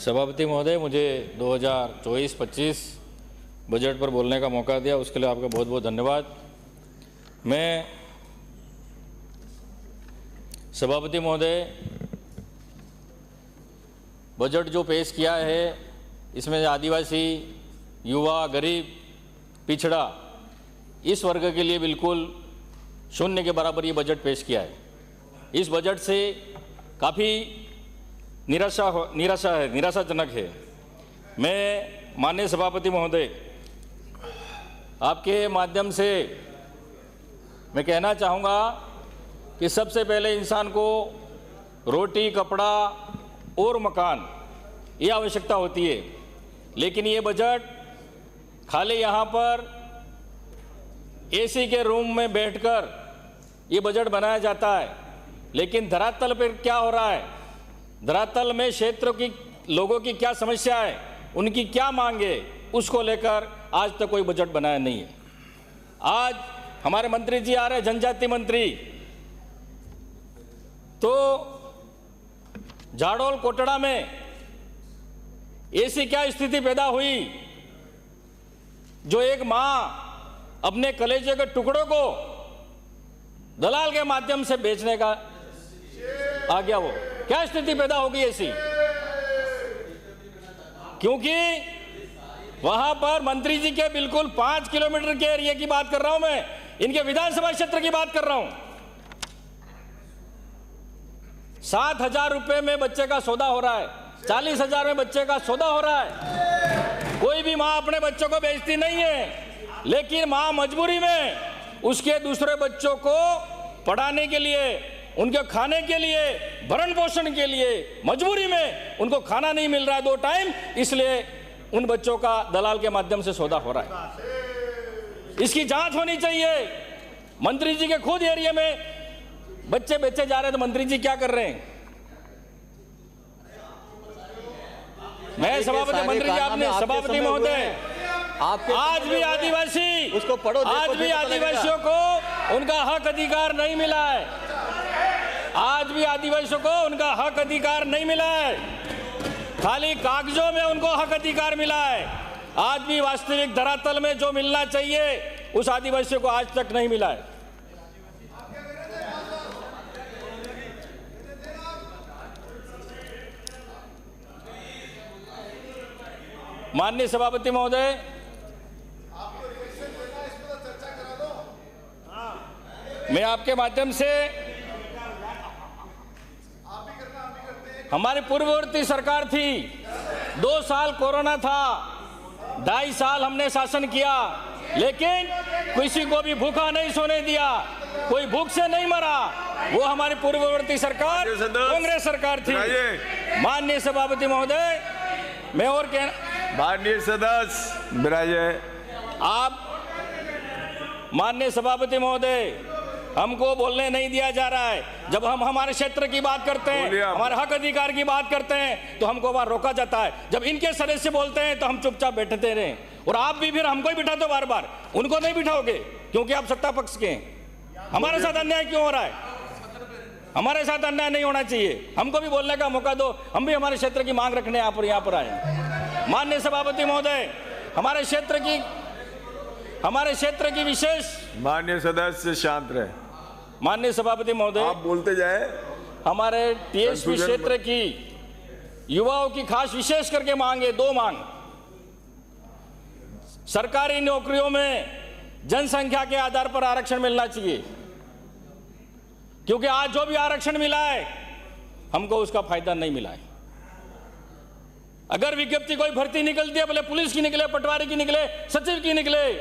सभापति महोदय, मुझे 2024-25 बजट पर बोलने का मौका दिया, उसके लिए आपका बहुत बहुत धन्यवाद। मैं सभापति महोदय, बजट जो पेश किया है इसमें आदिवासी, युवा, गरीब, पिछड़ा इस वर्ग के लिए बिल्कुल शून्य के बराबर ये बजट पेश किया है। इस बजट से काफ़ी निराशाजनक है। मैं माननीय सभापति महोदय, आपके माध्यम से मैं कहना चाहूँगा कि सबसे पहले इंसान को रोटी, कपड़ा और मकान ये आवश्यकता होती है, लेकिन ये बजट खाली यहाँ पर एसी के रूम में बैठकर ये बजट बनाया जाता है, लेकिन धरातल पर क्या हो रहा है, धरातल में क्षेत्र की लोगों की क्या समस्या है, उनकी क्या मांग है, उसको लेकर आज तक कोई बजट बनाया नहीं है। आज हमारे मंत्री जी आ रहे हैं, जनजाति मंत्री, तो झाड़ोल कोटड़ा में ऐसी क्या स्थिति पैदा हुई जो एक मां अपने कलेजे के टुकड़ों को दलाल के माध्यम से बेचने का आ गया। वो क्या स्थिति पैदा होगी ऐसी, क्योंकि वहां पर मंत्री जी के बिल्कुल 5 किलोमीटर के एरिया की बात कर रहा हूं मैं, इनके विधानसभा क्षेत्र की बात कर रहा हूं। 7,000 रुपए में बच्चे का सौदा हो रहा है, 40,000 में बच्चे का सौदा हो रहा है। कोई भी मां अपने बच्चों को बेचती नहीं है, लेकिन मां मजबूरी में उसके दूसरे बच्चों को पढ़ाने के लिए, उनके खाने के लिए, भरण पोषण के लिए मजबूरी में उनको खाना नहीं मिल रहा है 2 टाइम, इसलिए उन बच्चों का दलाल के माध्यम से सौदा हो रहा है। इसकी जांच होनी चाहिए। मंत्री जी के खुद एरिया में बच्चे बेचे जा रहे हैं, तो मंत्री जी क्या कर रहे हैं? मैं सभापति, मंत्री जी आपने, सभापति महोदय, आज भी आदिवासी, उसको पढ़ो, आज भी आदिवासियों को उनका हक अधिकार नहीं मिला है। आज भी आदिवासियों को उनका हक अधिकार नहीं मिला है, खाली कागजों में उनको हक अधिकार मिला है। आज भी वास्तविक धरातल में जो मिलना चाहिए उस आदिवासियों को आज तक नहीं मिला है। माननीय सभापति महोदय, मैं आपके माध्यम से, हमारी पूर्ववर्ती सरकार थी, 2 साल कोरोना था, 2.5 साल हमने शासन किया, लेकिन किसी को भी भूखा नहीं सोने दिया, कोई भूख से नहीं मरा। वो हमारी पूर्ववर्ती सरकार कांग्रेस सरकार थी। माननीय सभापति महोदय, मैं और माननीय सदस्य विराजे, आप माननीय सभापति महोदय, हमको बोलने नहीं दिया जा रहा है। जब हम हमारे क्षेत्र की बात करते हैं, हमारे हक अधिकार की बात करते हैं, तो हमको वहां रोका जाता है। जब इनके सदस्य बोलते हैं तो हम चुपचाप बैठते रहे, और आप भी फिर हमको ही बिठा दो बार बार, उनको नहीं बिठाओगे क्योंकि आप सत्ता पक्ष के हैं। हमारे साथ अन्याय क्यों हो रहा है? हमारे साथ अन्याय नहीं होना चाहिए, हमको भी बोलने का मौका दो, हम भी हमारे क्षेत्र की मांग रखने यहाँ पर आए। माननीय सभापति महोदय, हमारे क्षेत्र की विशेष, माननीय सदस्य शांत रहे। माननीय सभापति महोदय, आप बोलते जाए। हमारे टीएसपी क्षेत्र की युवाओं की खास विशेष करके मांग है, 2 मांग। सरकारी नौकरियों में जनसंख्या के आधार पर आरक्षण मिलना चाहिए, क्योंकि आज जो भी आरक्षण मिला है हमको उसका फायदा नहीं मिला है। अगर विज्ञप्ति कोई भर्ती निकलती है, भले पुलिस की निकले, पटवारी की निकले, सचिव की निकले,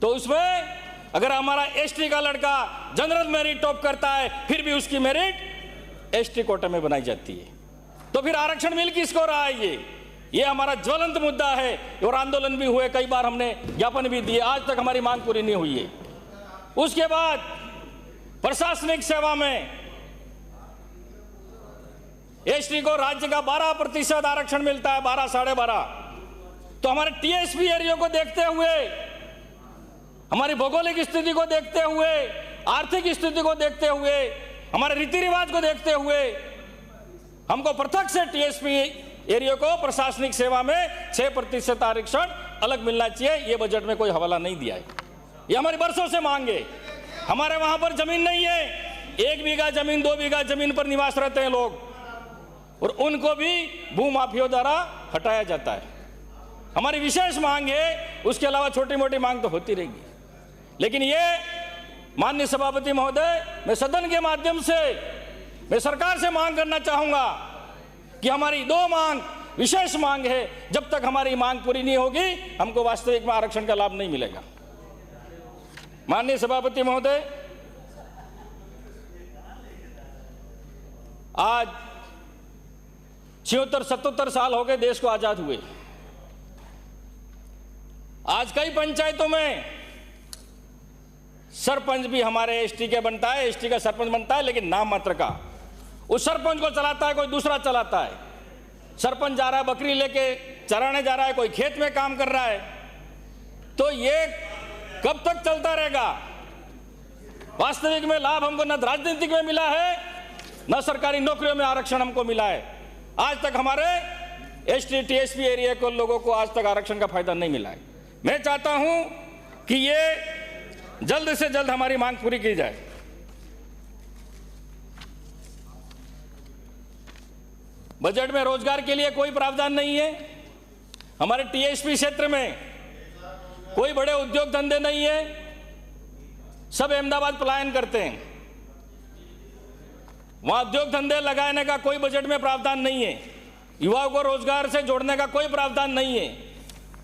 तो उसमें अगर हमारा एसटी का लड़का जनरल मेरिट टॉप करता है, फिर भी उसकी मेरिट एसटी कोटे में बनाई जाती है, तो फिर आरक्षण मिल किसको रहा है? ये हमारा ज्वलंत मुद्दा है, और आंदोलन भी हुए, कई बार हमने ज्ञापन भी दिए, आज तक हमारी मांग पूरी नहीं हुई है। उसके बाद प्रशासनिक सेवा में एसटी को राज्य का 12% आरक्षण मिलता है, 12, 12.5। तो हमारे टीएसपी एरिया को देखते हुए, हमारी भौगोलिक स्थिति को देखते हुए, आर्थिक स्थिति को देखते हुए, हमारे रीति रिवाज को देखते हुए हमको पृथक से टीएसपी एरिया को प्रशासनिक सेवा में 6% आरक्षण अलग मिलना चाहिए। ये बजट में कोई हवाला नहीं दिया है। ये हमारी बरसों से मांग है। हमारे वहां पर जमीन नहीं है, 1 बीघा जमीन 2 बीघा जमीन पर निवास रहते हैं लोग, और उनको भी भूमाफियों द्वारा हटाया जाता है। हमारी विशेष मांग है, उसके अलावा छोटी मोटी मांग तो होती रहेगी। लेकिन ये माननीय सभापति महोदय, मैं सदन के माध्यम से मैं सरकार से मांग करना चाहूंगा कि हमारी 2 मांग विशेष मांग है, जब तक हमारी मांग पूरी नहीं होगी हमको वास्तविक में आरक्षण का लाभ नहीं मिलेगा। माननीय सभापति महोदय, आज 76-77 साल हो गए देश को आजाद हुए। आज कई पंचायतों में सरपंच भी हमारे एसटी के बनता है, एसटी का सरपंच बनता है, लेकिन नाम मात्र का। उस सरपंच को चलाता है कोई दूसरा चलाता है। सरपंच जा रहा है बकरी लेके चराने जा रहा है, कोई खेत में काम कर रहा है। तो ये कब तक चलता रहेगा? वास्तविक में लाभ हमको न राजनीतिक में मिला है, न सरकारी नौकरियों में आरक्षण हमको मिला है। आज तक हमारे एसटी टीएसपी एरिया को लोगों को आज तक आरक्षण का फायदा नहीं मिला है। मैं चाहता हूं कि ये जल्द से जल्द हमारी मांग पूरी की जाए। बजट में रोजगार के लिए कोई प्रावधान नहीं है। हमारे टीएसपी क्षेत्र में कोई बड़े उद्योग धंधे नहीं है, सब अहमदाबाद पलायन करते हैं। वहां उद्योग धंधे लगाने का कोई बजट में प्रावधान नहीं है। युवाओं को रोजगार से जोड़ने का कोई प्रावधान नहीं है।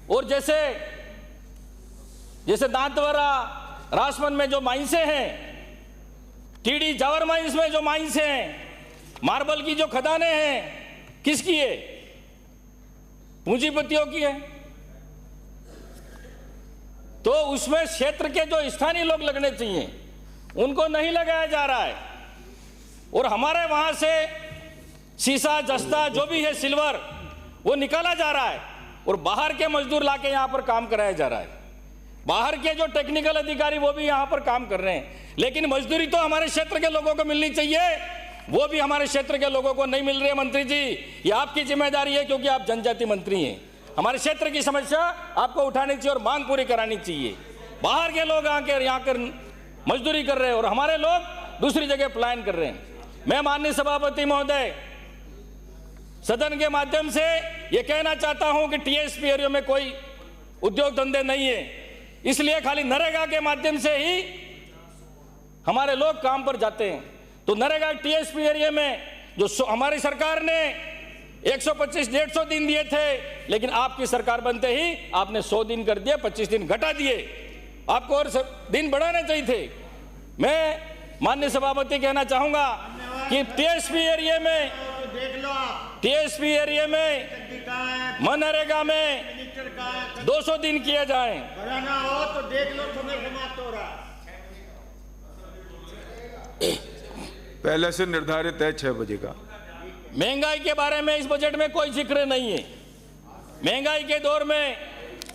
और जैसे दांतवाड़ा राजमंद में जो माइंसें हैं, टीडी जावर माइंस में जो माइंस हैं, मार्बल की जो खदानें हैं, किसकी है? पूंजीपतियों की है। तो उसमें क्षेत्र के जो स्थानीय लोग लगने चाहिए उनको नहीं लगाया जा रहा है। और हमारे वहां से शीशा जस्ता जो भी है सिल्वर वो निकाला जा रहा है और बाहर के मजदूर लाके यहां पर काम कराया जा रहा है। बाहर के जो टेक्निकल अधिकारी वो भी यहां पर काम कर रहे हैं, लेकिन मजदूरी तो हमारे क्षेत्र के लोगों को मिलनी चाहिए, वो भी हमारे क्षेत्र के लोगों को नहीं मिल रही है। मंत्री जी, ये आपकी जिम्मेदारी है, क्योंकि आप जनजाति मंत्री हैं। हमारे क्षेत्र की समस्या आपको उठानी चाहिए और मांग पूरी करानी चाहिए। बाहर के लोग आकर यहाँ कर मजदूरी कर रहे हैं और हमारे लोग दूसरी जगह पलायन कर रहे हैं। मैं माननीय सभापति महोदय, सदन के माध्यम से ये कहना चाहता हूं कि टीएसपी एरिया में कोई उद्योग धंधे नहीं है, इसलिए खाली नरेगा के माध्यम से ही हमारे लोग काम पर जाते हैं। तो नरेगा टीएसपी एरिया में जो हमारी सरकार ने 125-150 दिन दिए थे, लेकिन आपकी सरकार बनते ही आपने 100 दिन कर दिए, 25 दिन घटा दिए। आपको और दिन बढ़ाने चाहिए थे। मैं माननीय सभापति कहना चाहूंगा कि टीएसपी एरिया में मनरेगा में 200 दिन किए जाएं। तो देख लो, समय समाप्त हो रहा। पहले से निर्धारित है 6 बजे का। महंगाई के बारे में इस बजट में कोई जिक्र नहीं है। महंगाई के दौर में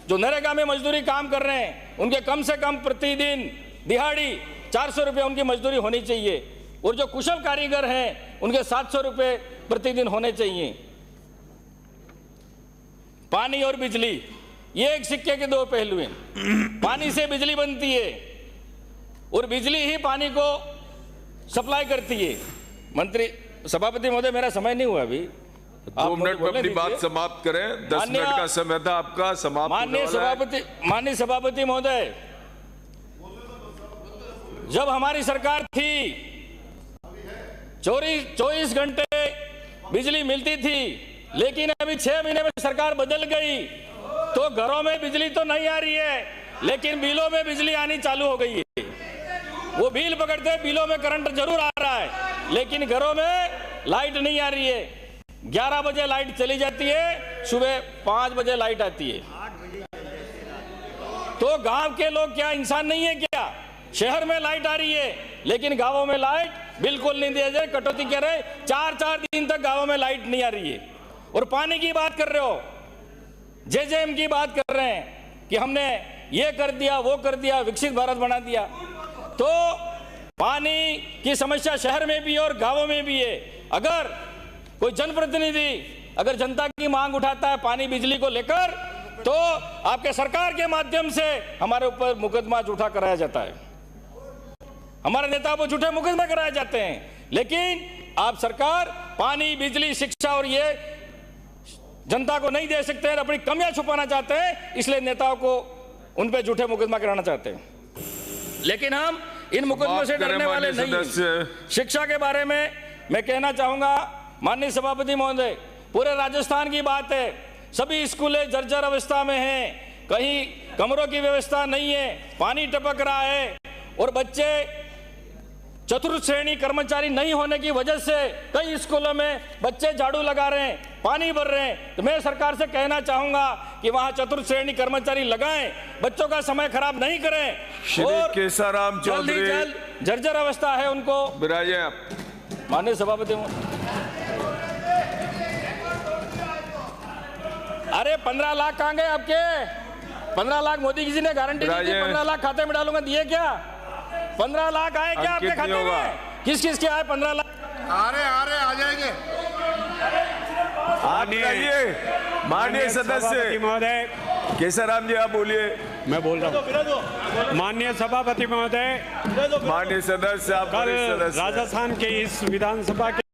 जो नरेगा में मजदूरी काम कर रहे हैं उनके कम से कम प्रतिदिन दिहाड़ी 400 रुपये उनकी मजदूरी होनी चाहिए, और जो कुशल कारीगर हैं उनके 700 रुपये प्रतिदिन होने चाहिए। पानी और बिजली ये एक सिक्के के 2 पहलू हैं। पानी से बिजली बनती है और बिजली ही पानी को सप्लाई करती है। मंत्री सभापति महोदय, मेरा समय नहीं हुआ अभी, 2 मिनट में अपनी बात समाप्त करें। 10 मिनट का समय था आपका, समाप्त होने वाला है। माननीय सभापति महोदय, जब हमारी सरकार थी 24 घंटे बिजली मिलती थी, लेकिन अभी 6 महीने में सरकार बदल गई तो घरों में बिजली तो नहीं आ रही है, लेकिन बिलों में बिजली आनी चालू हो गई है। वो बिल पकड़ते हैं, बिलों में करंट जरूर आ रहा है, लेकिन घरों में लाइट नहीं आ रही है। 11 बजे लाइट चली जाती है, सुबह 5 बजे लाइट आती है। तो गांव के लोग क्या इंसान नहीं है क्या? शहर में लाइट आ रही है, लेकिन गांवों में लाइट बिल्कुल नहीं दिया जाए, कटौती कर रहे। 4-4 दिन तक गांवों में लाइट नहीं आ रही है। और पानी की बात कर रहे हो, जेजेएम की बात कर रहे हैं कि हमने ये कर दिया, वो कर दिया, विकसित भारत बना दिया। तो पानी की समस्या शहर में भी है और गांवों में भी है। अगर कोई जनप्रतिनिधि अगर जनता की मांग उठाता है पानी बिजली को लेकर, तो आपके सरकार के माध्यम से हमारे ऊपर मुकदमा झूठा कराया जाता है, हमारे नेताओं पर झूठे मुकदमे कराए जाते हैं। लेकिन आप सरकार पानी, बिजली, शिक्षा और ये जनता को नहीं दे सकते हैं, अपनी कमियां छुपाना चाहते हैं, इसलिए नेताओं को उन पे झूठे मुकदमा कराना चाहते हैं। लेकिन हम इन मुकदमों से डरने वाले नहीं हैं। शिक्षा के बारे में मैं कहना चाहूंगा, माननीय सभापति महोदय, पूरे राजस्थान की बात है, सभी स्कूलें जर्जर अवस्था में हैं, कहीं कमरों की व्यवस्था नहीं है, पानी टपक रहा है और बच्चे चतुर्थ श्रेणी कर्मचारी नहीं होने की वजह से कई स्कूलों में बच्चे झाड़ू लगा रहे हैं, पानी भर रहे हैं। तो मैं सरकार से कहना चाहूंगा कि वहां चतुर्थ श्रेणी कर्मचारी लगाएं, बच्चों का समय खराब नहीं करें। और केसाराम चौधरी जल्द जर्जर अवस्था है उनको विराजे आप। माननीय सभापति, अरे 15 लाख कहां गए आपके? 15 लाख मोदी जी ने गारंटी दी थी, 15 लाख खाते में डालूंगा, दिए क्या? 15 लाख आए क्या आपके खाते में? किस किस के आए 15 लाख? आ रहे आ जाएंगे। आप बताइए माननीय सदस्य महोदय। केसाराम जी आप बोलिए। मैं बोल रहा हूँ माननीय सभापति महोदय, माननीय सदस्य आप कल राजस्थान के इस विधानसभा के